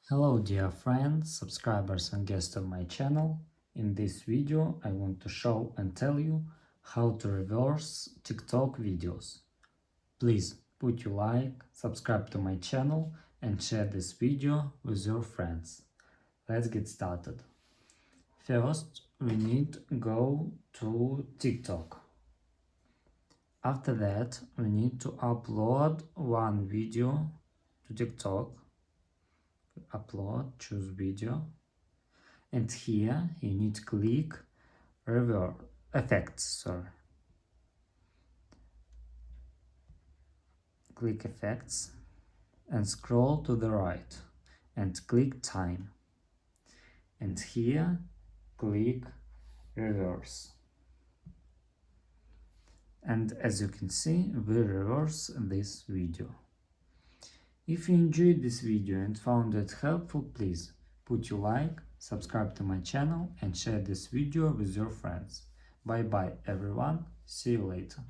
Hello dear friends, subscribers and guests of my channel. In this video I want to show and tell you how to reverse TikTok videos. Please put your like, subscribe to my channel and share this video with your friends. Let's get started. First we need to go to TikTok. After that we need to upload one video to TikTok. Upload, choose video, and here you need to click reverse effects. Click effects and scroll to the right and click time, and here click reverse. And as you can see, we reverse this video. If you enjoyed this video and found it helpful, please put your like, subscribe to my channel and share this video with your friends. Bye bye everyone, see you later.